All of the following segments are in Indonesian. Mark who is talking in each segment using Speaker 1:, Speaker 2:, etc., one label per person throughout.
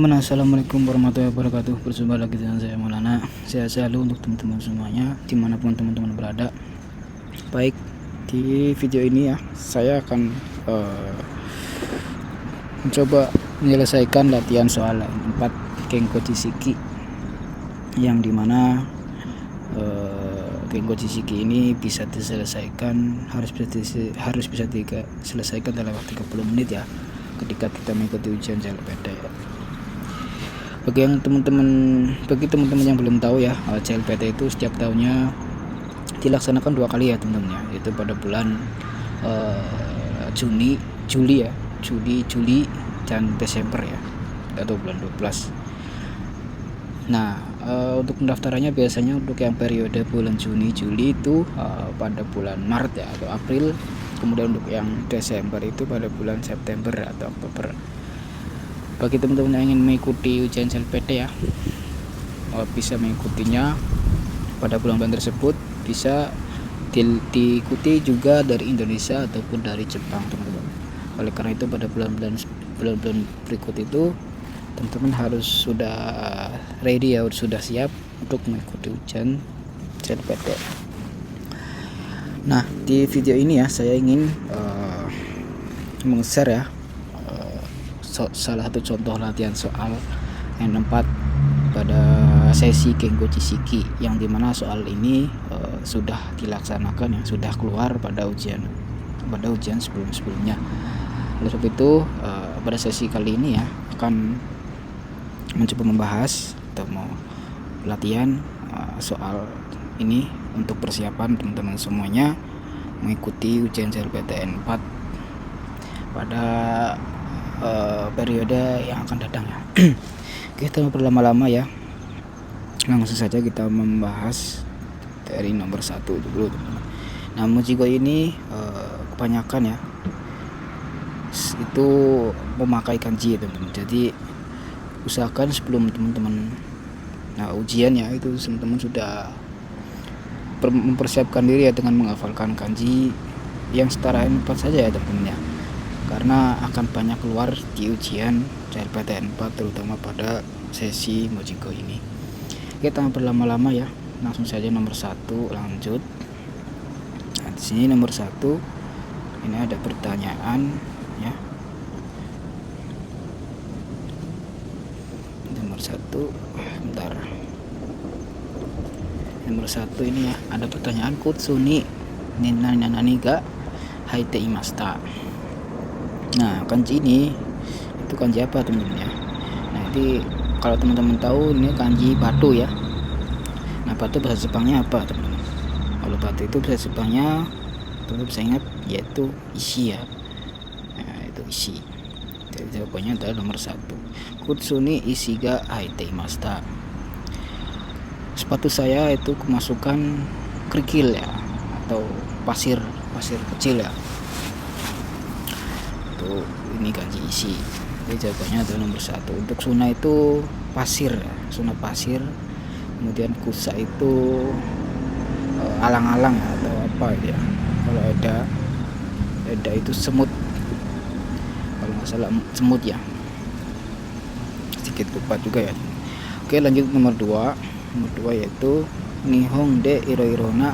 Speaker 1: Assalamualaikum warahmatullahi wabarakatuh. Berjumpa lagi dengan saya Maulana. Sehat selalu untuk teman-teman semuanya dimanapun teman-teman berada. Baik, di video ini ya saya akan mencoba menyelesaikan latihan soal 4 Kenko Chisiki, yang dimana Kenko Chisiki ini bisa diselesaikan, harus bisa diselesaikan dalam waktu 30 menit ya, ketika kita mengikuti ujian CLPT. Bagi teman-teman yang belum tahu ya, CLPT itu setiap tahunnya dilaksanakan 2 kali ya teman-teman ya, yaitu pada bulan Juli dan Desember ya, atau bulan 12. Nah, untuk pendaftarannya biasanya untuk yang periode bulan Juli itu pada bulan Maret ya atau April, kemudian untuk yang Desember itu pada bulan September atau Oktober. Bagi teman-teman yang ingin mengikuti ujian CLPT ya, bisa mengikutinya pada bulan-bulan tersebut. Bisa diikuti juga dari Indonesia ataupun dari Jepang teman-teman. Oleh karena itu pada bulan-bulan berikut itu teman-teman harus sudah ready ya, sudah siap untuk mengikuti ujian CLPT. Nah, di video ini ya saya ingin meng-share ya salah satu contoh latihan soal N4 pada sesi Kenko Chisiki, yang dimana soal ini sudah dilaksanakan ya, sudah keluar pada ujian sebelumnya. Oleh sebab itu pada sesi kali ini ya akan mencoba membahas atau mau latihan soal ini untuk persiapan teman-teman semuanya mengikuti ujian CLPT N4 pada periode yang akan datang ya. Kita berlama-lama ya, langsung saja kita membahas dari nomor 1 dulu teman-teman. Nah, Mujigo ini kebanyakan ya itu memakai kanji teman-teman. Jadi usahakan sebelum teman-teman ujian ya, itu teman-teman sudah mempersiapkan diri ya dengan menghafalkan kanji yang setara N4 saja ya teman-teman ya, karena akan banyak keluar di ujian CLPT N4 terutama pada sesi Mujigo ini. Kita berlama-lama ya, langsung saja nomor 1 lanjut. Nah, di sini nomor 1 ini ada pertanyaan ya. Nomor 1 bentar. Nomor 1 ini ya ada pertanyaan kutsuni nani ga haite imashita. Nah, kanji ini itu kanji apa teman-teman ya? Nah, ini kalau teman-teman tahu ini kanji batu ya. Nah, batu bahasa Jepangnya apa teman-teman? Kalau batu itu bahasa Jepangnya teman-teman bisa ingat yaitu ishi ya. Nah, itu ishi. Jadi jawabannya adalah nomor 1. Kutsuni ishi ga haite imashita. Sepatu saya itu kemasukan kerikil ya, atau pasir kecil ya. Ini kanji isi. Jadi jawabannya adalah nomor 1. Untuk suna itu pasir ya, suna pasir. Kemudian kusa itu alang-alang atau apa ya. Kalau eda itu semut, kalau nggak salah semut ya, sedikit lupa juga ya. Oke, lanjut nomor 2 yaitu Nihon de iro-irona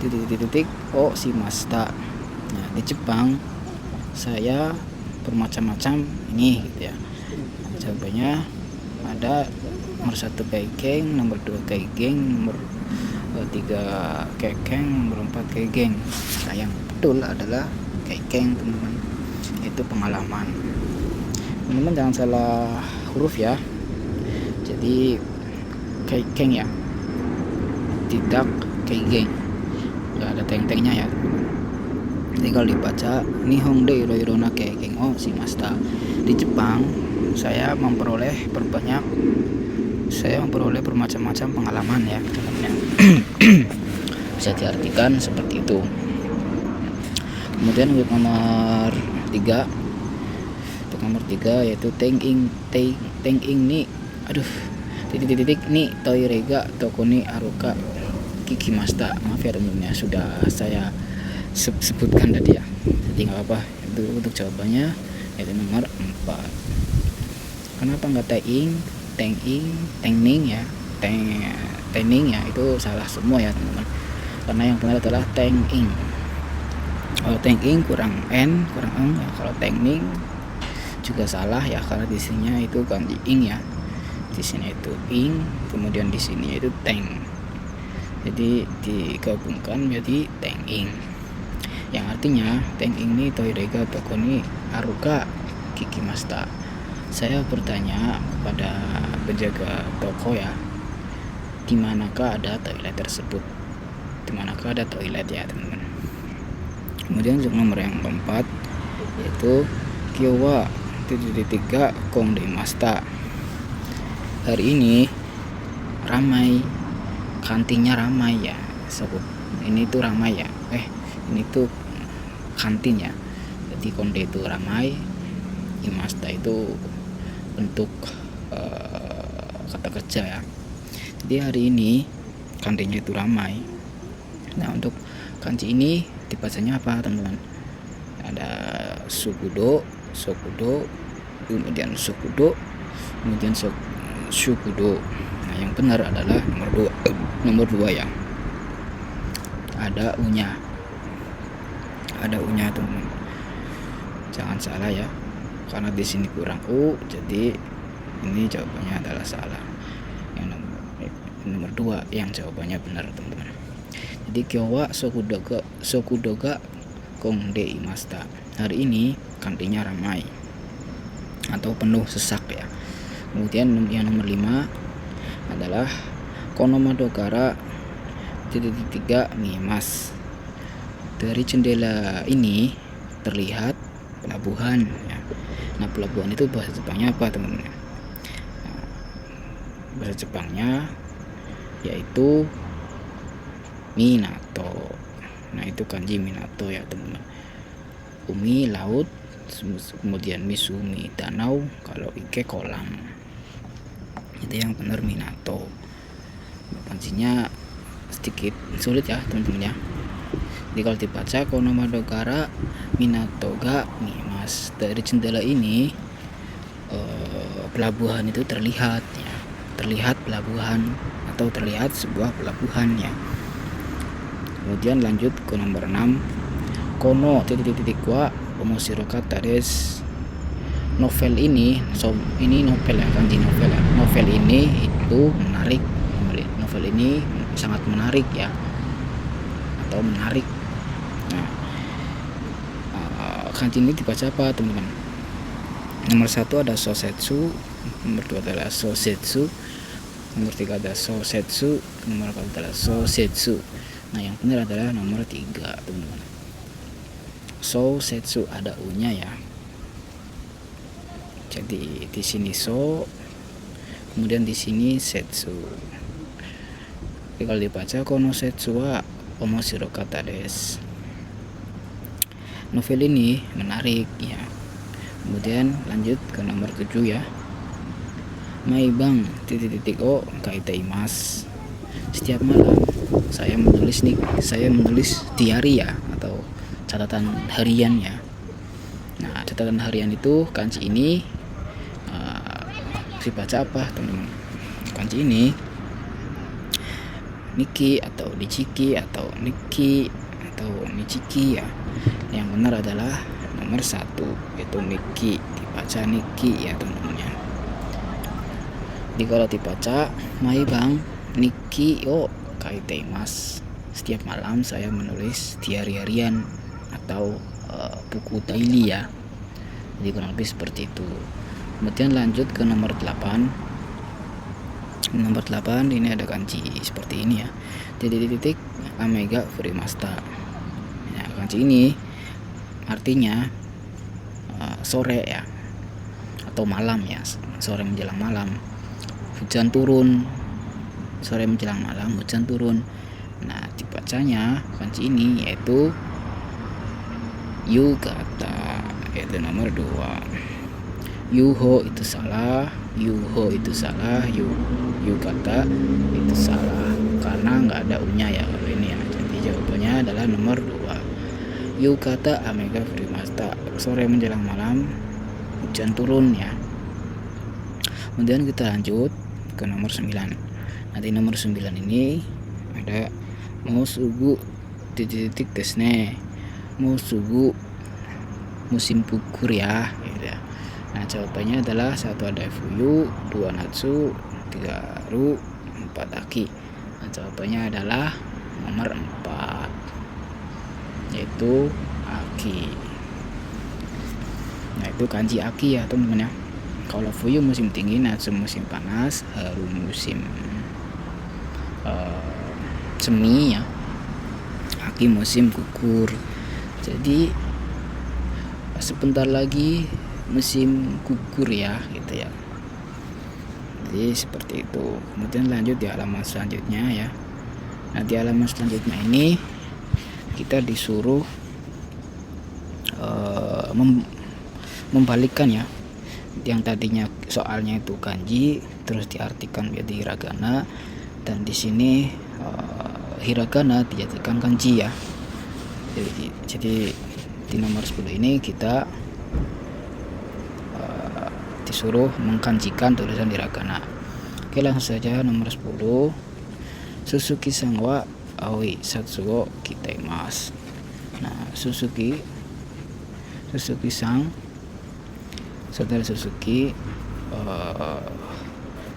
Speaker 1: titik o shimashita. Nah, di Jepang saya bermacam-macam ini gitu ya. Jawabannya ada nomor 1 keikeng, nomor 2 keigeng, nomor 3 kekeng, nomor 4 keigeng. Nah, yang betul adalah keikeng teman-teman, itu pengalaman. Teman-teman jangan salah huruf ya, jadi keikeng ya, tidak keigeng, nggak ada teng-tengnya ya. Jadi kalau dibaca Nihon de iro-irona keikeng o shimashita. Di Jepang saya memperoleh bermacam-macam pengalaman ya teman-teman. Bisa diartikan seperti itu. Kemudian untuk nomor 3 yaitu teng ing ni titik ni toirega toko ni aruka kikimashita. Maaf ya teman-teman, sudah saya sebutkan tadi ya, jadi nggak apa-apa. Itu untuk jawabannya yaitu nomor 4. Kenapa nggak Teng-ing, Teng-ing, Teng-ning ya, Teng-ning ya, itu salah semua ya teman-teman. Karena yang benar adalah Teng-ing. Kalau Teng-ing kurang n, kurang eng ya. Kalau Teng-ning juga salah ya, karena di sininya itu kanji ing ya. Di sini itu ing, kemudian di sini itu teng. Jadi digabungkan menjadi Teng-ing. Yang artinya Teng-ing ni Toirega Tokoni Aruka Kikimasta. Saya bertanya kepada penjaga toko ya, di manakah ada toilet tersebut? Di manakah ada toilet ya teman-teman? Kemudian untuk nomor yang keempat yaitu Kyowa tiga Kongdemasta. Hari ini ramai, kantinnya ramai ya sobat. Ini tuh ramai ya. Ini tuh kantin ya. Jadi konde itu ramai, imasta itu bentuk kata kerja ya. Jadi hari ini kantinnya itu ramai. Nah, untuk kanji ini dibacanya apa teman-teman? Ada sukudo, sokudo, kemudian sukudo, kemudian shukudo. Nah, yang benar adalah nomor 2 ya. Ada u-nya. Ada u-nya teman-teman. Jangan salah ya. Karena di sini kurang u, jadi ini jawabannya adalah salah. Yang nomor 2 yang jawabannya benar teman-teman. Jadi Kyowa Sokudoga Kongde Imasta. Hari ini kantinnya ramai atau penuh sesak ya. Kemudian yang nomor 5 adalah Konomadokara tiga Mimas. Dari jendela ini terlihat pelabuhan ya. Nah, pelabuhan itu bahasa Jepangnya apa teman-teman? Nah, bahasa Jepangnya yaitu Minato. Nah, itu kanji Minato ya teman-teman. Umi laut, kemudian Misumi danau, kalau Ike kolam. Itu yang benar Minato. Kanjinya sedikit sulit ya teman-teman ya. Jadi kalau dibaca Konomadokara Minato ga Mimas. Dari jendela ini pelabuhan itu terlihat ya. Terlihat pelabuhan atau terlihat sebuah pelabuhan ya. Kemudian lanjut ke nomor 6. Kono wa omosirokata desu. Novel ini novel ya, kanji novel ya. Novel ini itu menarik. Novel ini sangat menarik ya, atau menarik. Nah, kanji ini dibaca apa teman-teman? Nomor 1 ada sosetsu, nomor 2 adalah sosetsu, nomor 3 ada sosetsu, nomor 4 adalah sosetsu. Nah, yang benar adalah nomor 3 teman-teman. Sosetsu ada u-nya ya. Jadi di sini so, kemudian di sini setsu. Jadi kalau dibaca konosetsu wa omosirokata desu. Novel ini menarik ya. Kemudian lanjut ke nomor 7 ya. Maibang o kaitaimasu. Setiap malam saya menulis diary ya, atau catatan harian ya. Nah, catatan harian itu kanji ini dibaca apa teman-teman? Kanji ini Niki atau Nichiki atau Niki atau Nichiki ya. Yang benar adalah nomor 1, yaitu Niki. Dibaca Niki ya teman-teman ya. Jadi kalau dibaca Maibang Niki o kaiteimasu. Setiap malam saya menulis diary harian atau buku daily ya. Jadi kurang lebih seperti itu. Kemudian lanjut ke nomor 8. Nomor 8 ini ada kanji seperti ini ya. Titik Amega Furimasta. Ya, kanji ini artinya sore ya, atau malam ya, sore menjelang malam. Hujan turun. Sore menjelang malam hujan turun. Nah, dibacanya kanji ini yaitu yukata, yaitu nomor 2. Yuho itu salah, yuho itu salah, yukata itu salah karena nggak ada u-nya ya kalau ini ya. Jadi jawabannya adalah nomor 2. Yukata amega furimasta. Sore menjelang malam hujan turun ya. Kemudian kita lanjut ke nomor 9. Nanti nomor 9 ini ada mau sugu titik tesne, mau sugu musim gugur ya, gitu ya. Nah jawabannya adalah 1 ada fuyu, 2 natsu, 3 ru, 4 aki. Nah jawabannya adalah nomor 4, yaitu aki. Nah itu kanji aki ya teman-teman ya. Kalau fuyu musim dingin, natsu musim panas, haru musim semi ya, aki musim gugur. Jadi sebentar lagi musim gugur ya, gitu ya. Jadi seperti itu. Kemudian lanjut di halaman selanjutnya ya. Nah di halaman selanjutnya ini kita disuruh membalikkan ya, yang tadinya soalnya itu kanji terus diartikan menjadi hiragana, dan di sini hiragana dijadikan kanji ya. Jadi di nomor 10 ini kita disuruh mengkanjikan tulisan hiragana. Oke, langsung saja nomor 10. Suzuki sang wa aoi satsuo kitaimasu. Nah Suzuki sang, saudara Suzuki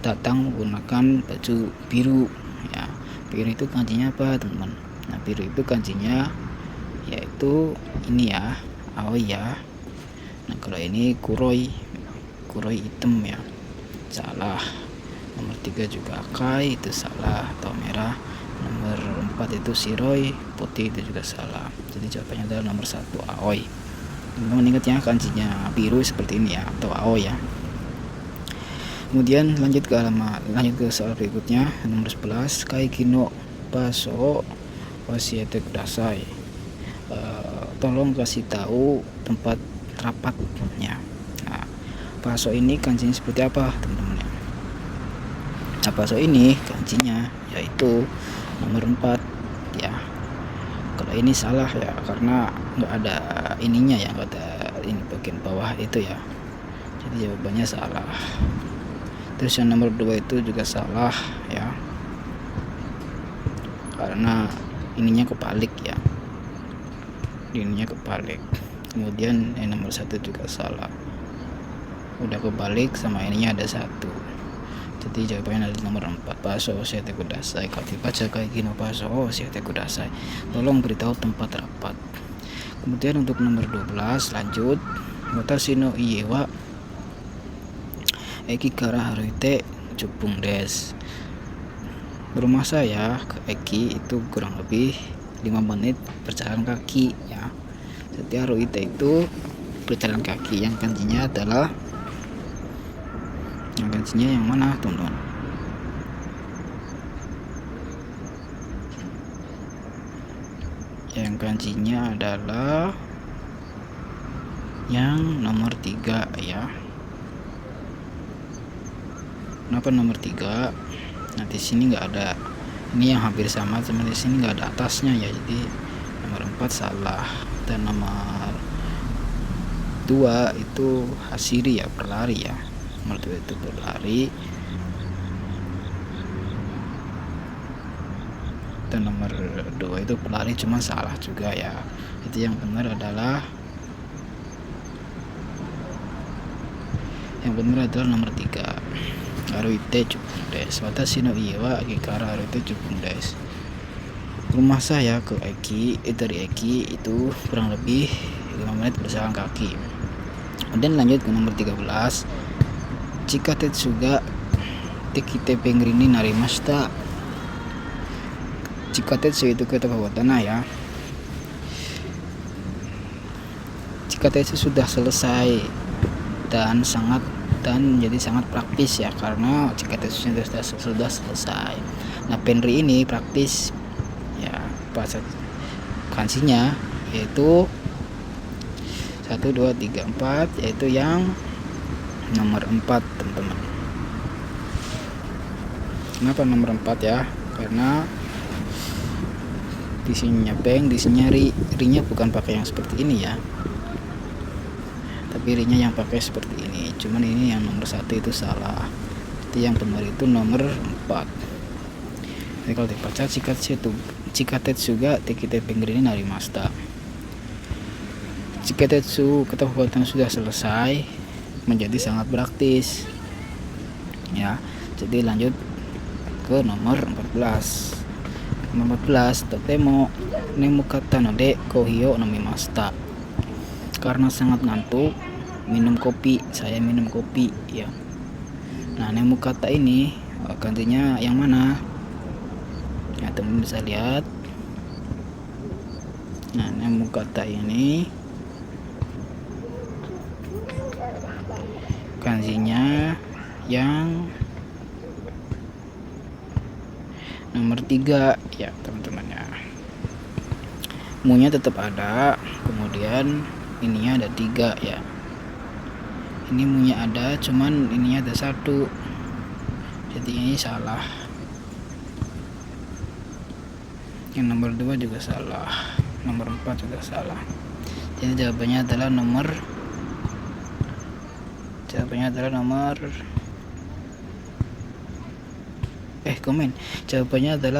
Speaker 1: datang menggunakan baju biru ya. Biru itu kanjinya apa teman-teman? Nah biru itu kanjinya yaitu ini ya, aoi ya. Nah kalau ini kuroi hitam ya, salah. Nomor 3 juga akai, itu salah atau merah. Nomor 4 itu shiroi, putih, itu juga salah. Jadi jawabannya adalah nomor 1 aoi. Teman-teman ingat ya, kanjinya biru seperti ini ya, atau aoi ya. Kemudian lanjut ke soal berikutnya, nomor 11. Kaiki no baso wasiete kudasai. Tolong kasih tahu tempat rapatnya. Nah baso ini kanjinya seperti apa teman-teman ya? Nah baso ini kanjinya yaitu nomor 4 ya. Kalau ini salah ya, karena nggak ada ininya ya, nggak ada ini bagian bawah itu ya, jadi jawabannya salah. Terus yang nomor 2 itu juga salah ya, karena ininya kebalik ya, ininya kebalik. Kemudian yang nomor 1 juga salah, udah kebalik sama ininya ada 1. Jadi jawabannya adalah nomor 4, baso wasiete kudasai. Kalau dibaca kayak gini, baso wasiete kudasai, tolong beritahu tempat rapat. Kemudian untuk nomor 12 lanjut, watashi no ie wa eki kara haruite jupung des. Rumah saya ke eki itu kurang lebih 5 menit berjalan kaki ya. Jadi haruite itu berjalan kaki, yang kanjinya adalah, yang kanjinya yang mana teman-teman? Yang kanjinya adalah yang nomor 3 ya. Kenapa nomor 3? Nah di sini nggak ada, ini yang hampir sama, cuma di sini nggak ada atasnya ya, jadi nomor 4 salah. Dan nomor 2 itu hasiri ya, berlari ya. Nomor 2 itu berlari, dan nomor 2 itu berlari cuma salah juga ya. Jadi yang benar adalah nomor 3, haruite jupung des. Watashi no ie wa eki kara haruite jupung des. Rumah saya ke eki, dari eki itu kurang lebih 5 menit berjalan kaki. Kemudian lanjut ke nomor 13. Jika Tetsuga Tekite Pengrini narimashita. Jika Tetsu itu kata bawah tanah ya. Jika Tetsu sudah selesai dan jadi sangat praktis ya, karena jika Tetsu sudah selesai. Nah penri ini praktis ya, bahasa kanjinya yaitu 1, 2, 3, 4, yaitu yang nomor 4 teman-teman. Kenapa nomor 4 ya? Karena di sininya peng, di sininya ri-nya bukan pakai yang seperti ini ya, tapi ri-nya yang pakai seperti ini. Cuman ini yang nomor 1 itu salah. Jadi yang benar itu nomor 4. Jadi kalau dibaca Chikatetsu ga tekite penggiri narimashita. Chikatetsu ketepatan sudah selesai, menjadi sangat praktis ya. Jadi lanjut ke nomor 14. Nomor 14, totemo nemukata node kohio nomimashita. Karena sangat ngantuk, minum kopi. Saya minum kopi ya. Nah, nemukata ini gantinya yang mana? Ya, teman bisa lihat. Nah, nemukata ini gantinya yang nomor 3 ya teman-teman ya. Munya tetap ada, kemudian ininya ada 3 ya. Ini munya ada, cuman ininya ada 1, jadi ini salah. Yang nomor 2 juga salah, nomor 4 juga salah. Jadi jawabannya adalah nomor jawabannya adalah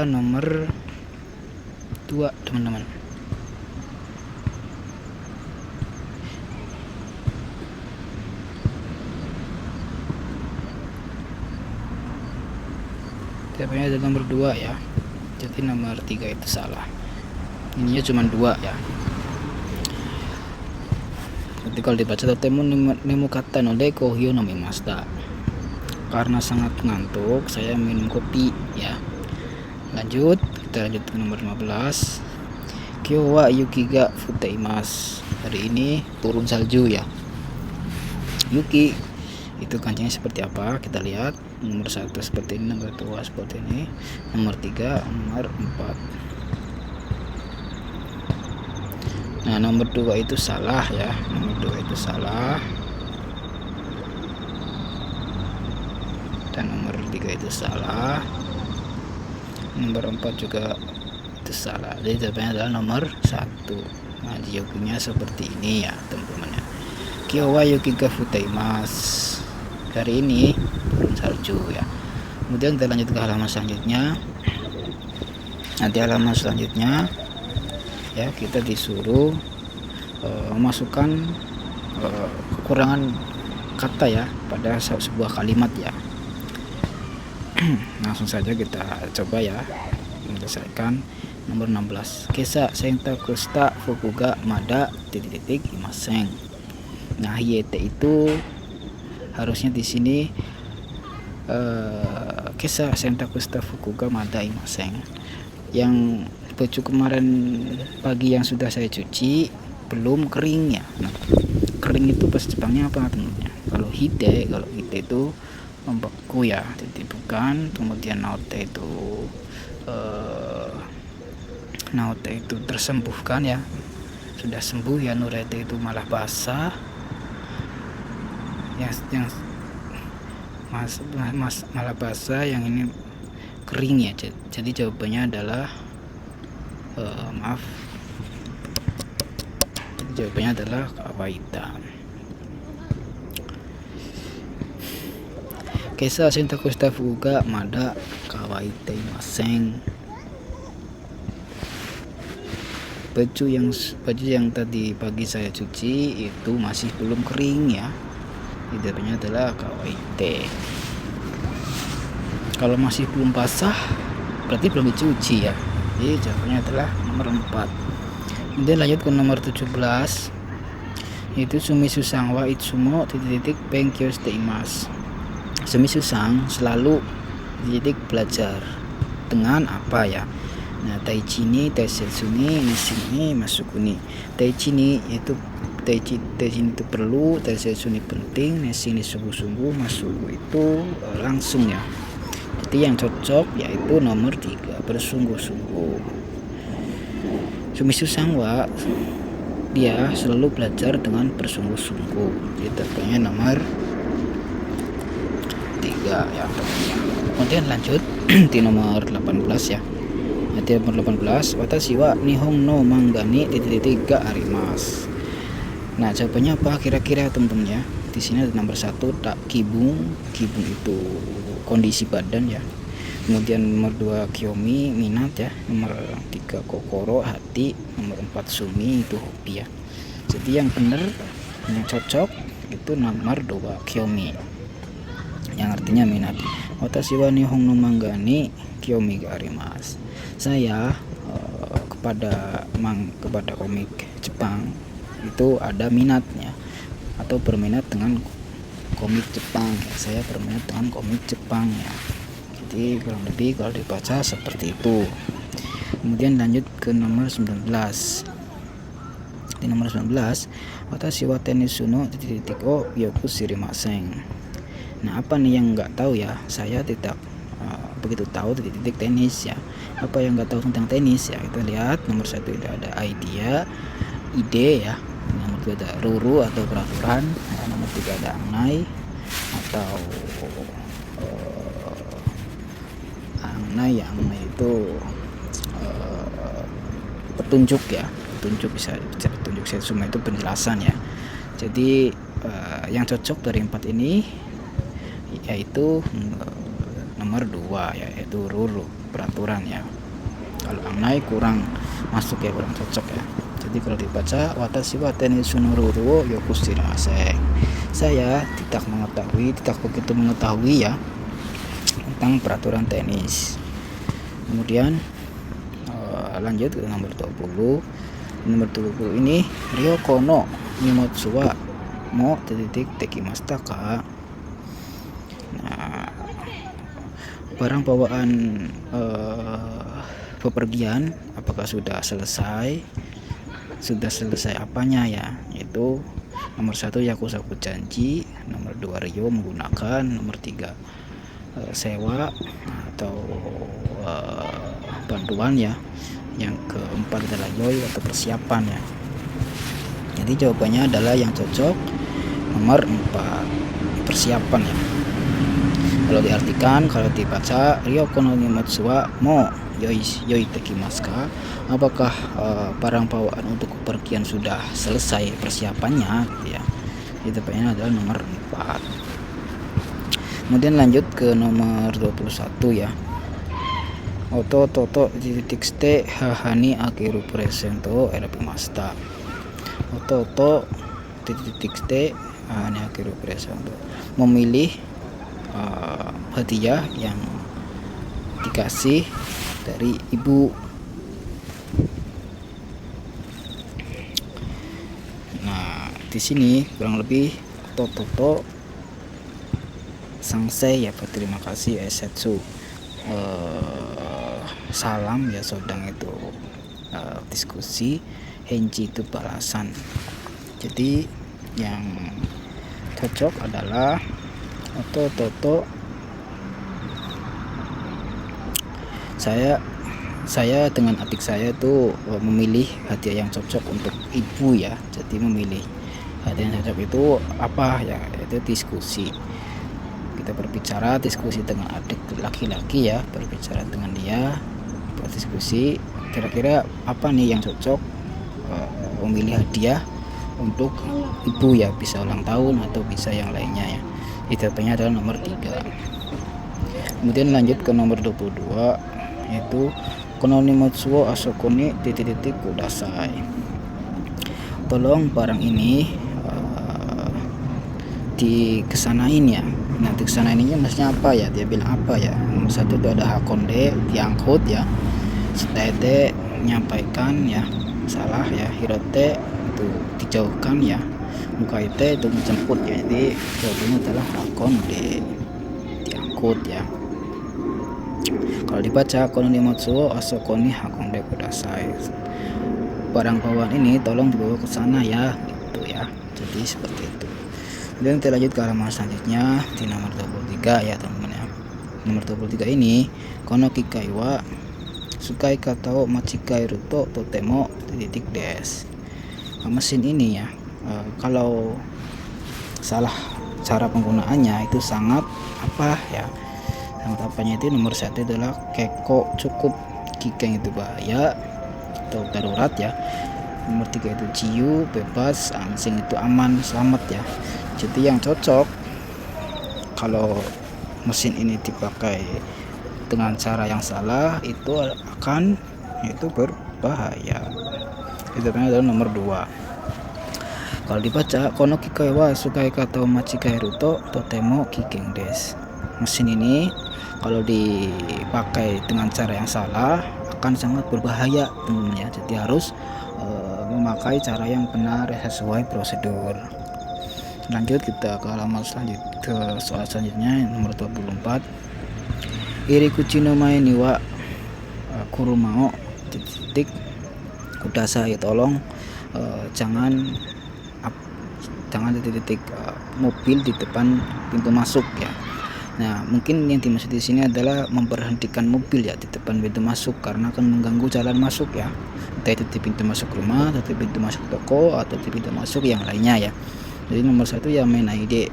Speaker 1: nomor 2 teman-teman. Jawabannya adalah nomor 2 ya. Jadi nomor 3 itu salah. Ininya cuma 2 ya. Jadi kalau dibaca totemo nemukata node kohio nomimashita. Karena sangat ngantuk, saya minum kopi ya. Lanjut, kita lanjut ke nomor 15. Kyou wa yuki ga futeimasu. Hari ini turun salju ya. Yuki itu kancingnya seperti apa? Kita lihat. Nomor 1 seperti ini, nomor 2 seperti ini, nomor 3, nomor 4. Nah, nomor 2 itu salah ya. Nomor 2 itu salah. Dan nomor 3 itu salah. Nomor 4 juga itu salah. Jadi jawabannya adalah nomor 1. Nah, yukinya seperti ini ya teman-teman ya. Kyou wa yuki ga futeimasu. Hari ini turun salju ya. Kemudian kita lanjut ke halaman selanjutnya. Nanti halaman selanjutnya ya, kita disuruh memasukkan kekurangan kata ya pada sebuah kalimat ya. Langsung saja kita coba ya menyelesaikan. Nomor 16. Kesa sentaku shita fuku ga mada ... imaseng. Nah, yete itu harusnya di sini kesa sentaku shita fuku ga mada imaseng. Yang baju kemarin pagi yang sudah saya cuci belum kering ya. Nah, kering itu bahasa Jepangnya apa teman-teman? Kalau hite itu membeku ya, jadi bukan. Kemudian naote itu tersembuhkan ya, sudah sembuh ya. Nurete itu malah basah, yang malah basah, yang ini kering ya. Jadi jawabannya adalah jadi jawabannya adalah kawaita. Kesa sentaku shita fuku ga mada kawaite imaseng. Baju yang tadi pagi saya cuci itu masih belum kering ya. Jawabannya adalah kawaite. Kalau masih belum basah berarti belum dicuci ya. Jadi jawabannya adalah nomor 4. Kemudian lanjut ke nomor 17, yaitu sumisu sang wa itsumo ... benkyou shite imasu. Sumisu sang selalu belajar dengan apa ya? Nah, taichi ni, taisetsu ni, nesin ni, masuku ni. Taichi ni itu itu perlu, taisetsu ni penting, nesin ni sungguh-sungguh, masuku itu langsung ya. Jadi yang cocok yaitu nomor 3, bersungguh-sungguh. Sumisu sangwa dia selalu belajar dengan bersungguh-sungguh. Jadi jawabannya nomor 3 ya teman-teman. Kemudian lanjut di nomor 18 ya. Nanti nomor 18, watashi wa nihon no manga ni ... ga arimasu. Nah, jawabannya apa kira-kira teman-teman ya? Di sini ada nomor 1, tak kibung itu kondisi badan ya. Kemudian nomor 2 Kiyomi, minat ya. Nomor 3 Kokoro, hati. Nomor 4 Sumi, itu hobi ya. Jadi yang benar, yang cocok itu nomor 2 Kiyomi, yang artinya minat. Watashi wa nihon no manga ni Kiyomi ga arimasu. Saya kepada komik Jepang itu ada minatnya, atau berminat dengan komik Jepang ya. Saya berminat dengan komik Jepang ya. Jadi kurang lebih kalau dibaca seperti itu. Kemudian lanjut ke nomor 19. Di nomor 19, watashi wa tenis no o yoku shirimasen. Nah, apa nih yang nggak tahu ya? Saya tidak begitu tahu titik tenis ya. Apa yang nggak tahu tentang tenis ya? Kita lihat nomor 1 itu ada idea, ide ya. Nomor 2 ada ruru atau peraturan. Nomor 3 ada angnai atau angnai. Angnai itu petunjuk ya. Petunjuk, bisa petunjuk setsuma itu penjelasan ya. Jadi yang cocok dari 4 ini yaitu nomor 2 ya, yaitu ruru, peraturan ya. Kalau angnai kurang masuk ya, kurang cocok ya. Jadi kalau dibaca watashi wa tenis no ruru yoku shirimasen. Saya tidak begitu mengetahui ya tentang peraturan tenis. Kemudian lanjut ke nomor 20. Nomor 20 ini Ryoko no nimotsu wa mo tekimashita ka. Nah, barang bawaan bepergian apakah sudah selesai apanya ya. Itu nomor 1 yakusaku janji, nomor 2 Rio menggunakan, nomor 3 sewa atau bantuan ya. Yang keempat adalah yoi atau persiapan ya. Jadi jawabannya adalah yang cocok nomor 4, persiapan ya. Kalau diartikan, kalau dibaca Ryoko no nimotsu wa mo yoi tekimasu ka, apakah barang bawaan untuk kepergian sudah selesai persiapannya gitu ya. Itu jawabannya adalah nomor 4. Kemudian lanjut ke nomor 21 ya. Oto toto titik ste hahani akeru presento erapimasta. Oto titik ste hahani akeru presento, memilih hadiah yang dikasih dari ibu. Nah, di sini kurang lebih toto sangsei ya, berterima kasih, esetsu salam ya, sodang itu diskusi, henji itu balasan. Jadi yang cocok adalah toto. Saya dengan adik saya itu memilih hadiah yang cocok untuk ibu ya. Jadi memilih hadiah yang cocok itu apa ya, itu diskusi. Kita berbicara, diskusi dengan adik laki-laki ya, berbicara dengan dia, berdiskusi kira-kira apa nih yang cocok, memilih hadiah untuk ibu ya, bisa ulang tahun atau bisa yang lainnya ya. Jawabannya adalah nomor 3. Kemudian lanjut ke nomor 22, yaitu kono nimotsu wo asoko ni titik kudasai. Tolong barang ini dikesanain ya. Nah, dikesanain ini maksudnya apa ya? Dia bilang apa ya? Nomor 1 itu ada hakonde, diangkut ya. Sutete, menyampaikan ya. Salah ya. Hirote itu dijauhkan ya. Mukaite itu menjemput ya. Jadi jawabannya adalah hakonde, diangkut ya. Kalau dibaca kono nimotsu wo asoko ni hakonde kudasai. Barang bawaan ini tolong dibawa ke sana ya, gitu ya. Jadi seperti itu. Kemudian kita lanjut ke halaman selanjutnya di nomor 23 ya teman-teman ya. Nomor 23 ini kono kikai wa sukai kata o machikairu to totemo titik des. Mesin ini ya, kalau salah cara penggunaannya itu sangat apa ya, sangat apanya itu nomor 1 adalah keko, cukup, kikeng itu bahaya atau darurat ya. Nomor 3 itu ciu, bebas, ansing itu aman, selamat ya. Jadi yang cocok kalau mesin ini dipakai dengan cara yang salah, itu akan berbahaya. Itu adalah nomor 2. Kalau dibaca kono kikai wa sukai kata machikai ruto totemo kikeng des. Mesin ini kalau dipakai dengan cara yang salah akan sangat berbahaya teman-teman ya. Jadi harus memakai cara yang benar sesuai prosedur. Lanjut kita ke halaman ke soal selanjutnya nomor 24. Iri kucino mae niwa kurumao titik kudasai, tolong jangan titik mobil di depan pintu masuk ya. Nah, mungkin yang dimaksud di sini adalah memberhentikan mobil ya di depan pintu masuk karena akan mengganggu jalan masuk ya. Entah itu di pintu masuk rumah, atau di pintu masuk toko, atau di pintu masuk yang lainnya ya. Jadi nomor 1 ya menaide.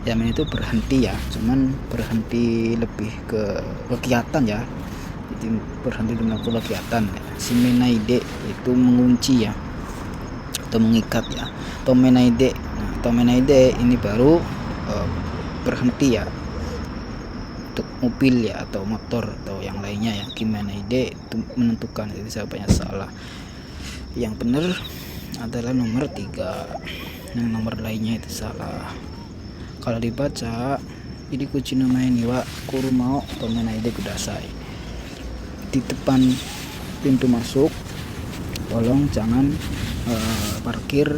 Speaker 1: Ya men itu berhenti ya, cuman berhenti lebih ke kegiatan ya. Jadi berhenti di melakukan kegiatan. Si menaide itu mengunci ya, atau mengikat ya. Tomenaide. Nah, tomenaide ini baru berhenti ya untuk mobil ya atau motor atau yang lainnya ya. Kimenaide itu menentukan, jadi siapanya salah. Yang benar adalah nomor 3. Yang nomor lainnya itu salah. Kalau dibaca ini kucino mae niwa kurumao tomenaide kudasai. Di depan pintu masuk tolong jangan parkir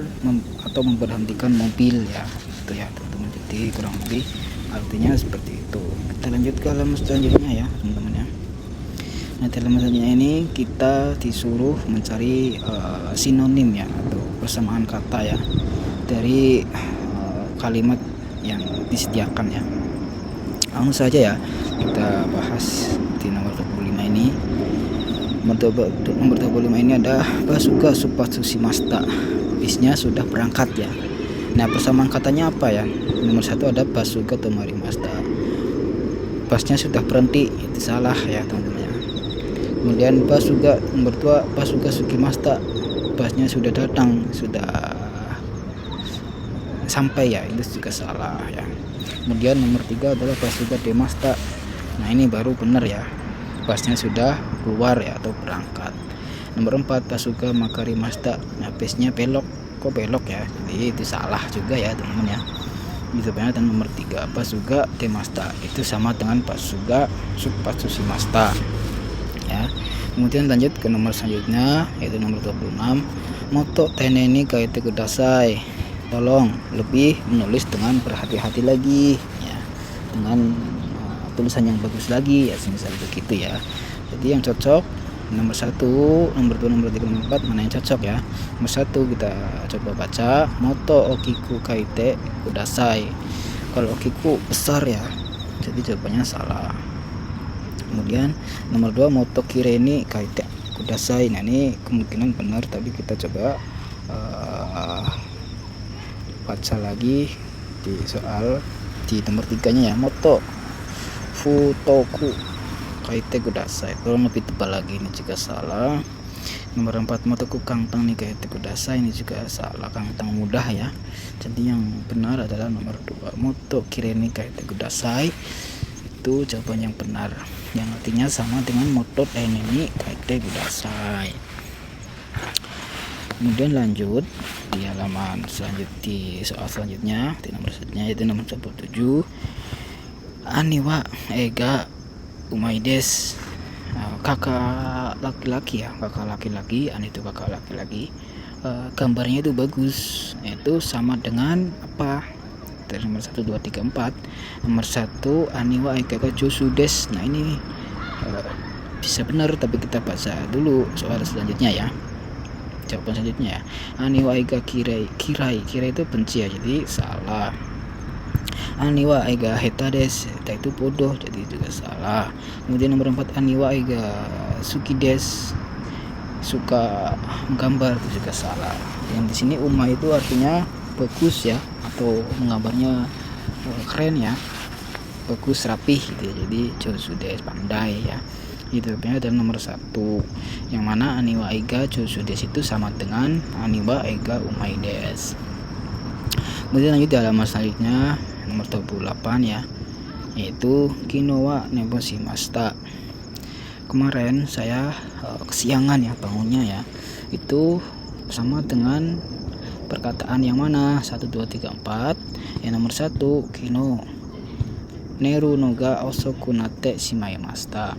Speaker 1: atau memberhentikan mobil ya. Itu ya teman-teman. Jadi kurang lebih artinya seperti itu. Kita lanjut ke halaman selanjutnya ya teman-teman ya. Nah, di halaman selanjutnya ini kita disuruh mencari sinonim ya atau persamaan kata ya dari kalimat yang disediakan ya. Langsung saja ya kita bahas di nomor 25 ini. Nomor 25 ini ada basuga supatsushi masta, bisnya sudah berangkat ya. Nah, persamaan katanya apa ya? Nomor 1 ada basuga tomari masta, basnya sudah berhenti, itu salah ya teman-teman ya. Kemudian basuga nomor 2 basuga suki masta, basnya sudah datang, sudah sampai ya, itu juga salah ya. Kemudian nomor 3 adalah basuga demasta. Nah, ini baru benar ya, basnya sudah keluar ya atau berangkat. Nomor 4 basuga makari masta. Nah, basnya belok, kok belok ya, jadi itu salah juga ya teman-teman ya. Itu benar. Dan nomor 3 basuga demasta itu sama dengan basuga supatsushi masta ya. Kemudian lanjut ke nomor selanjutnya yaitu nomor 26 moto teneni kaite kudasai. Tolong lebih menulis dengan berhati-hati lagi ya, dengan tulisan yang bagus lagi ya, semisal begitu ya. Jadi yang cocok nomor 1, nomor 2, nomor 3, nomor 4 mana yang cocok ya. Nomor 1 kita coba baca moto okiku kaite kudasai. Kalau okiku besar ya, jadi jawabannya salah. Kemudian nomor 2 moto kireni kaite kudasai. Nah, ini kemungkinan benar, tapi kita coba baca lagi di soal di nomor 3-nya ya, moto futoku kaite kudasai. Tolong lebih tebal lagi, ini juga salah. Nomor 4 motoku kangtang nih kaite kudasai, ini juga salah, kangtang mudah ya. Jadi yang benar adalah nomor 2 moto kireni kaite kudasai, itu jawaban yang benar, yang artinya sama dengan moto eneni kaite kudasai. Kemudian lanjut di halaman di soal selanjutnya di nomor selanjutnya yaitu nomor 27 aniwa ega umaides. Kakak laki-laki ya, kakak laki-laki, ani itu kakak laki-laki. Gambarnya itu bagus, itu sama dengan apa? Dari nomor 1, 2, 3, 4. Nomor 1 aniwa ega josudes. Nah, ini bisa benar, tapi kita baca dulu soal selanjutnya ya. Jawaban selanjutnya ya, aniwa ega kirai itu benci ya, jadi salah. Aniwa ega hetades, itu bodoh, jadi juga salah. Kemudian nomor 4 aniwa ega sukides, suka menggambar, itu juga salah. Yang di sini uma itu artinya bagus ya, atau menggambarnya keren ya, bagus, rapih gitu ya. Jadi josudes, pandai ya. Itu benar. Dan nomor 1 yang mana aniwa eiga josudes itu sama dengan aniwa eiga umaides. Kemudian lanjut di halaman selanjutnya nomor 28 ya. yaitu kinowa neboshimashita. Kemarin saya kesiangan ya bangunnya ya. Itu sama dengan perkataan yang mana? 1 2 3 4. Yang nomor 1, kino neru noga osoku nate shimaimashita.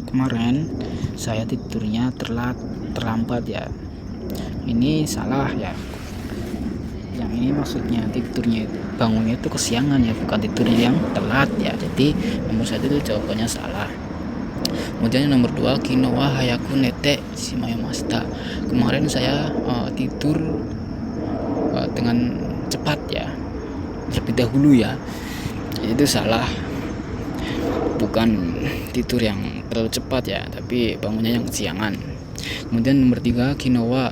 Speaker 1: Kemarin saya tidurnya terlambat ya. Ini salah ya. Yang ini maksudnya tidurnya bangunnya itu kesiangan ya, bukan tidurnya yang telat ya. Jadi nomor 1 itu jawabannya salah. Kemudian yang nomor 2, kinowa hayaku nete shimaimashita. Kemarin saya tidur dengan cepat ya, lebih dahulu ya. Itu salah, bukan tidur yang terlalu cepat ya, tapi bangunnya yang kesiangan. Kemudian nomor 3, kinowa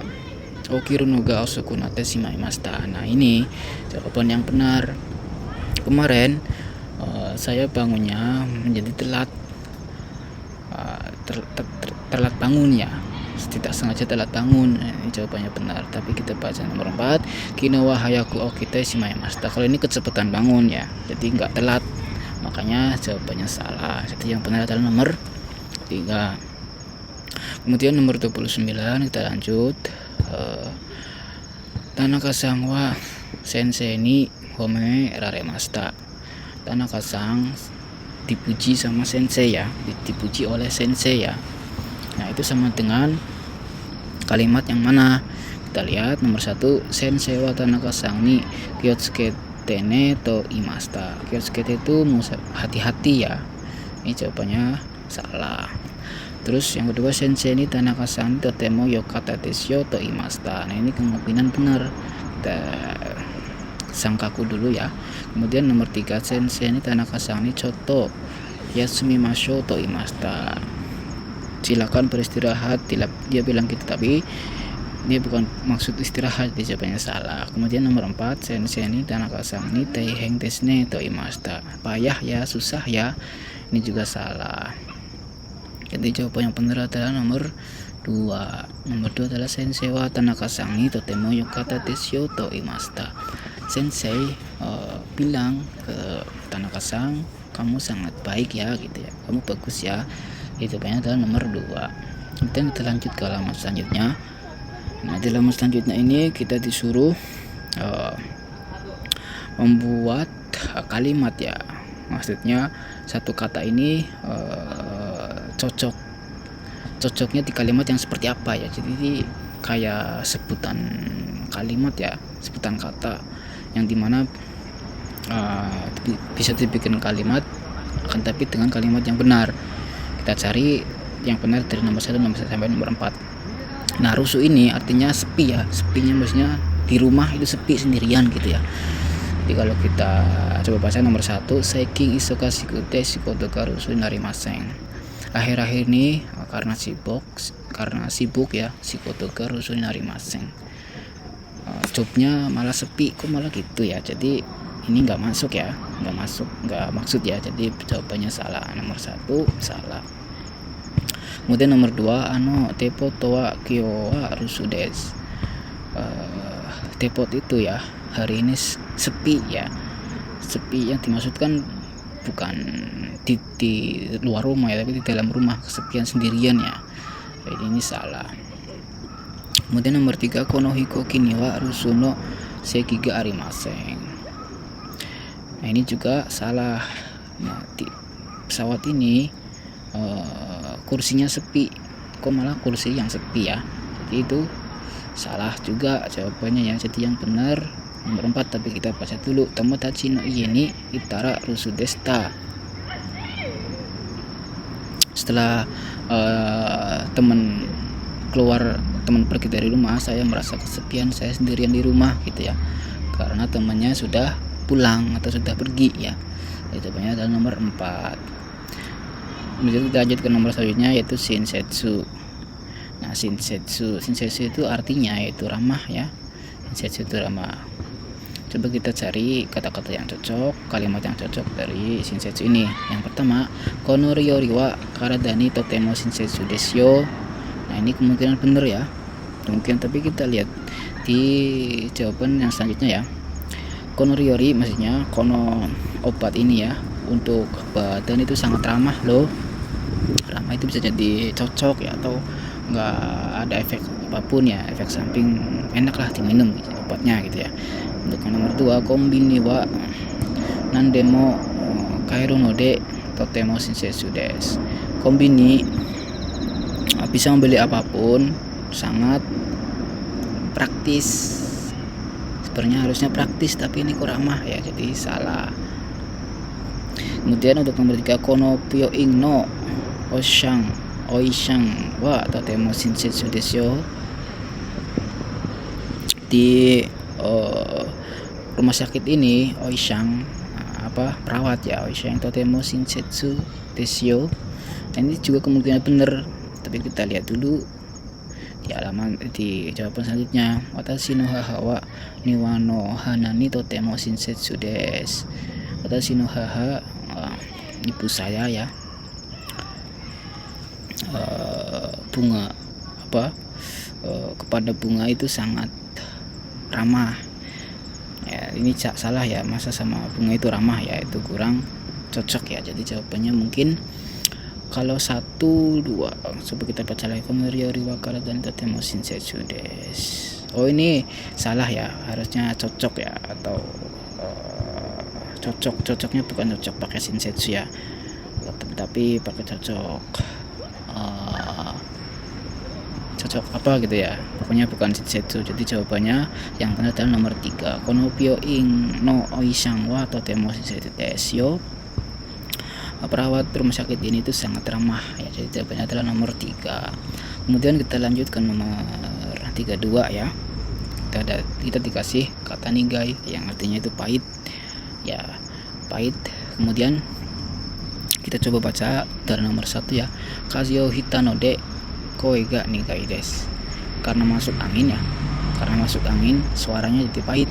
Speaker 1: okiru noga osoku nate shimaimashita. Nah ini jawaban yang benar. Kemarin saya bangunnya menjadi telat, telat bangun ya, tidak sengaja telat bangun. Ini jawabannya benar, tapi kita baca nomor 4, kinowa hayaku okite shimaimashita. Kalau ini kecepatan bangun ya, jadi nggak telat, makanya jawabannya salah. Jadi yang benar adalah nomor 3. Kemudian nomor 29 kita lanjut. Tanaka-san wa sensei ni home raremashita. Tanaka-san dipuji sama sensei ya, dipuji oleh sensei ya. Nah itu sama dengan kalimat yang mana? Kita lihat nomor 1, sensei wa Tanaka-san ni kyotsukete ne to imashita. Kyotsukete itu hati-hati ya. Ini jawabannya salah. Terus yang kedua, sensei ni Tanaka-san totemo yokata desu yo to imashita. Nah ini kemungkinan benar, kita sangkaku dulu ya. Kemudian nomor 3, sensei ni Tanaka-san ni chotto yasumimashou to imashita. Silakan beristirahat, dia bilang gitu, tapi dia bukan maksud istirahat, dia jawabannya salah. Kemudian nomor 4, sensei ni Tanaka-san ni teiheng desu ne to imashita. Payah ya, susah ya. Ini juga salah. Jadi jawaban yang benar adalah nomor 2. Nomor 2 adalah sensei wa Tanaka-san ni totemo yokata desu yo to imashita. Sensei bilang ke Tanaka-san, kamu sangat baik ya gitu ya, kamu bagus ya. Itu jawabannya adalah nomor 2. Kemudian kita lanjut ke halaman selanjutnya. Nah di halaman selanjutnya ini kita disuruh membuat kalimat ya. Maksudnya satu kata ini cocoknya di kalimat yang seperti apa ya. Jadi kayak sebutan kalimat ya, sebutan kata yang dimana bisa dibikin kalimat, akan tapi dengan kalimat yang benar. Kita cari yang benar dari nomor 1 sampai nomor 4. Nah rusuh ini artinya sepi ya, sepinya maksudnya di rumah itu sepi sendirian gitu ya. Jadi kalau kita coba baca nomor 1, seiking isokashikute shikoto ga rusu narimasen. Akhir-akhir ini karena sibuk ya, shikoto ga rusu narimasen. Jobnya malah sepi, kok malah gitu ya. Jadi ini nggak masuk ya, nggak maksud ya. Jadi jawabannya salah, nomor 1 salah. Kemudian nomor 2, tepo towa kyo wa rusu desu. Depot itu ya, hari ini sepi ya. Sepi yang dimaksudkan bukan di luar rumah ya, tapi di dalam rumah, kesepian sendirian ya. Jadi ini salah. Kemudian nomor 3, konohiko kini wa rusuno sekiga arimasen. Nah ini juga salah. Nah, di pesawat ini kursinya sepi, kok malah kursi yang sepi ya. Jadi itu salah juga jawabannya ya. Jadi yang benar nomor 4, tapi kita baca dulu. Tomodachi no ie ni itara rusu desta. Setelah teman pergi dari rumah, saya merasa kesepian, saya sendirian di rumah gitu ya, karena temannya sudah pulang atau sudah pergi ya. Itu banyak adalah nomor 4. Kemudian kita lanjut ke nomor selanjutnya, yaitu shinsetsu. Nah shinsetsu itu artinya yaitu ramah ya. Shinsetsu itu ramah. Coba kita cari kata-kata yang cocok, kalimat yang cocok dari shinsetsu ini. Yang pertama, kono ryori wa karada ni totemo shinsetsu desu yo. Nah ini kemungkinan benar ya, mungkin, tapi kita lihat di jawaban yang selanjutnya ya. Kono ryori maksudnya kono obat ini ya, untuk badan itu sangat ramah loh. Ramah itu bisa jadi cocok ya, atau nggak ada efek apapun ya, efek samping, enak lah diminum gitu, obatnya gitu ya. Untuk yang nomor 2, kombini wa nandemo kairo node totemo shinsetsu desu. Kombini bisa membeli apapun, sangat praktis. Sebenarnya harusnya praktis, tapi ini kurang ramah ya, jadi salah. Kemudian untuk nomor 3, kono pyoing no oishang wa totemo shinsetsu desu yo. Di rumah sakit ini oishang, perawat ya, oishang totemo shinsetsu desu yo. Ini juga kemungkinan benar, tapi kita lihat dulu di halaman di jawaban selanjutnya. Watashi no haha wa niwa no hana ni totemo shinsetsu desu. Watashi no haha, ibu saya ya, bunga kepada bunga itu sangat ramah ya. Ini salah ya, masa sama bunga itu ramah ya, itu kurang cocok ya. Jadi jawabannya mungkin kalau 1, 2. Coba kita baca lagi. Komoriori wakara dan totemo shinsetsu desu. Oh, ini salah ya, harusnya cocok ya, atau cocoknya bukan cocok pakai shinsetsu ya, tapi pakai cocok apa gitu ya, pokoknya bukan shinsetsu. Jadi jawabannya yang benar adalah nomor 3, konopio ing no oishang wa totemo shinsetsu desu yo. Perawat rumah sakit ini itu sangat ramah ya, jadi jawabannya adalah nomor 3. Kemudian kita lanjut ke nomor 32 ya. Kita dikasih kata nigai yang artinya itu pahit ya, pahit. Kemudian kita coba baca dari nomor 1 ya. Kazyo hitano de koe ga nigai desu. Karena masuk angin ya, karena masuk angin suaranya jadi pahit.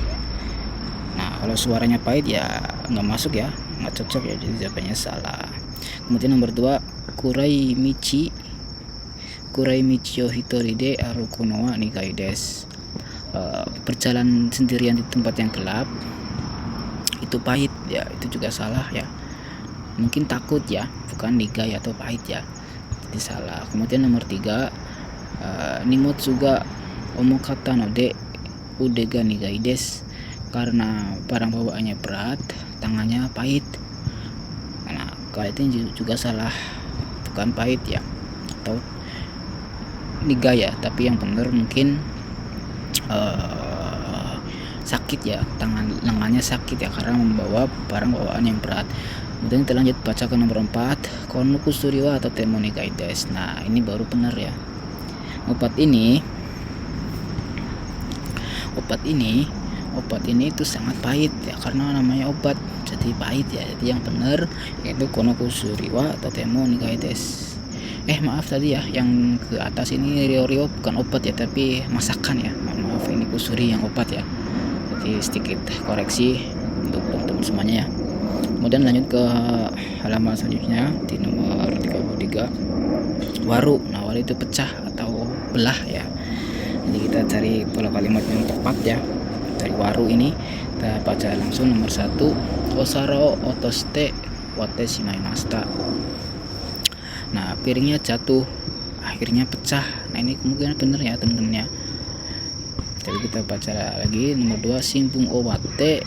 Speaker 1: Nah, kalau suaranya pahit ya nggak masuk ya, nggak cocok ya, jadi jawabannya salah. Kemudian nomor 2, kurai michi yo hitori de aruku no wa nigai desu. Berjalan sendirian di tempat yang gelap itu pahit ya, itu juga salah ya, mungkin takut ya, bukan nigai atau pahit ya, jadi salah. Kemudian nomor 3, nimotsu ga omokata no de ude ga nigai desu. Karena barang bawaannya berat, tangannya pahit. Nah, kalau itu juga salah, bukan pahit ya, atau nigai ya, tapi yang benar mungkin sakit ya, lengannya sakit ya, karena membawa barang bawaan yang berat. Kemudian kita lanjut baca ke nomor 4, kono kusuri wa totemo nigai desu. Nah, ini baru benar ya. Obat ini itu sangat pahit ya, karena namanya obat jadi pahit ya. Jadi yang benar yaitu kono kusuri wa totemo nigai desu. Maaf tadi ya, yang ke atas ini rio bukan obat ya, tapi masakan ya. Maaf, ini kusuri yang obat ya. Jadi sedikit koreksi untuk teman-teman semuanya ya. Kemudian lanjut ke halaman selanjutnya di nomor 33, waru. Nah, waru itu pecah atau belah ya. Jadi kita cari pola kalimat yang tepat ya. Dari waru ini kita baca langsung. Nomor 1, osaro otoste wate shimaimashita. Nah, piringnya jatuh, akhirnya pecah. Nah, ini kemungkinan benar ya teman-teman ya. Jadi kita baca lagi. Nomor 2, shimbun o wate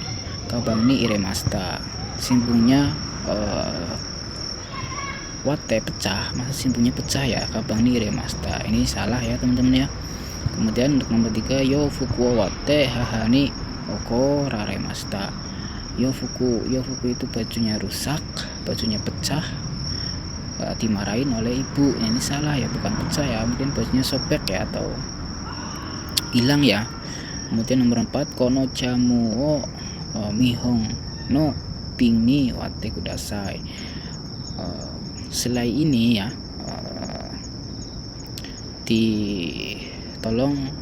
Speaker 1: kabang ni iremashita. Shimbunnya wate pecah, masa shimbunnya pecah ya, kabang ni iremashita. Ini salah ya teman-teman ya. Kemudian untuk nomor 3, yo fuku wate hahani oko raremashita. Yo fuku itu bajunya rusak, bajunya pecah, dimarahin oleh ibu. Ini salah ya, bukan pecah ya, mungkin bajunya sobek ya, atau hilang ya. Kemudian nomor 4, kono jamu o mihong no ping ni wate kudasai. Selai ini ya, tolong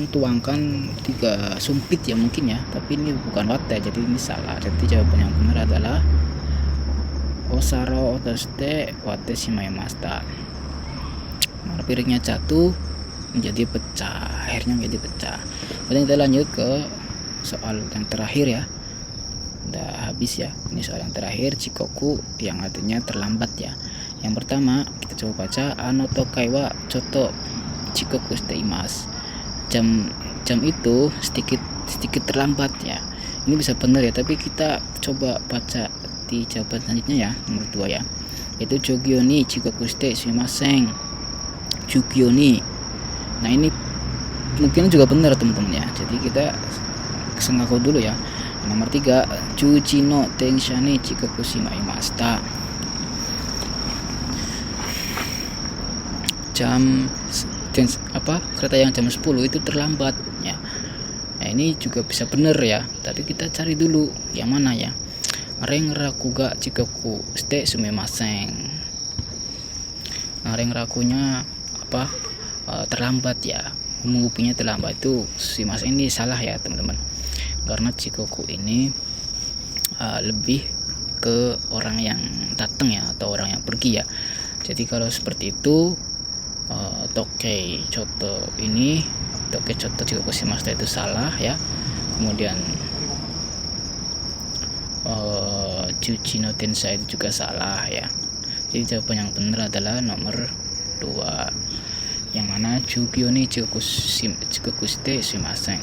Speaker 1: tuangkan 3 sumpit ya mungkin ya, tapi ini bukan wate, jadi ini salah. Jadi jawaban yang benar adalah osaro otoste wate shimaimashita. Piringnya jatuh menjadi pecah, akhirnya menjadi pecah. Kemudian kita lanjut ke soal yang terakhir ya, udah habis ya. Ini soal yang terakhir, Chikoku, yang artinya terlambat ya. Yang pertama kita coba baca, anoto kaiwa choto Chikoku shite imasu. Jam itu sedikit terlambat ya. Ini bisa benar ya, tapi kita coba baca di jawaban selanjutnya ya, nomor 2 ya, yaitu jogyo ni Chikoku shite sumimasen. Jogyo ni. Nah ini mungkin juga benar teman-teman ya, jadi kita sengaku dulu ya. Nomor 3, Chuchi no tensha ni Chikoku shimaimashita. Kereta yang jam 10 itu terlambat ya. Nah ini juga bisa benar ya, tapi kita cari dulu yang mana ya. Ren raku ga Chikoku shite sumimasen. Ren rakunya terlambat ya, menghubunginya terlambat, itu sumimasen ini salah ya teman-teman, karena Chikoku ini lebih ke orang yang datang ya, atau orang yang pergi ya. Jadi kalau seperti itu Tokei Choto Chikoku shimashita itu salah ya. Kemudian Chuchi no tensha itu juga salah ya. Jadi jawaban yang benar adalah nomor 2, yang mana jogyo ni Chikoku shite sumimasen.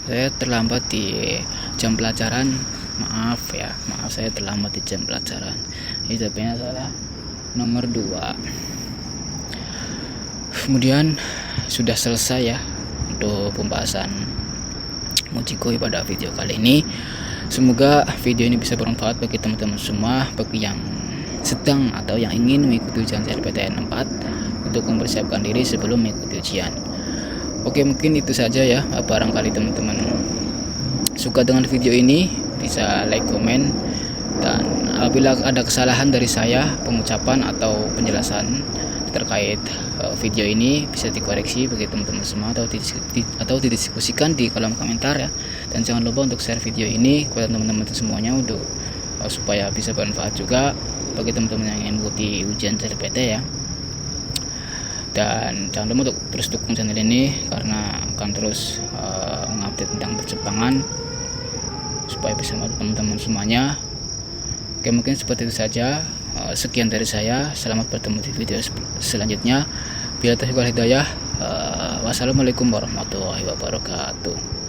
Speaker 1: Saya terlambat di jam pelajaran, maaf saya terlambat di jam pelajaran. Ini jawabannya adalah nomor 2. Kemudian sudah selesai ya untuk pembahasan Mochikoi pada video kali ini. Semoga video ini bisa bermanfaat bagi teman-teman semua, bagi yang sedang atau yang ingin mengikuti ujian SNMPTN 4 untuk mempersiapkan diri sebelum mengikuti ujian. Oke, mungkin itu saja ya. Barangkali teman-teman suka dengan video ini, bisa like, komen, dan apabila ada kesalahan dari saya, pengucapan atau penjelasan terkait video ini, bisa dikoreksi bagi teman-teman semua, atau didiskusikan di kolom komentar ya. Dan jangan lupa untuk share video ini kepada teman-teman semuanya untuk supaya bisa bermanfaat juga bagi teman-teman yang ingin mengikuti ujian SNMPT ya. Dan jangan lupa untuk terus dukung channel ini, karena akan terus mengupdate tentang Perjepangan supaya bisa membantu teman-teman semuanya. Oke, mungkin seperti itu saja. Sekian dari saya. Selamat bertemu di video selanjutnya. Bila taufiq wal hidayah. Wassalamualaikum warahmatullahi wabarakatuh.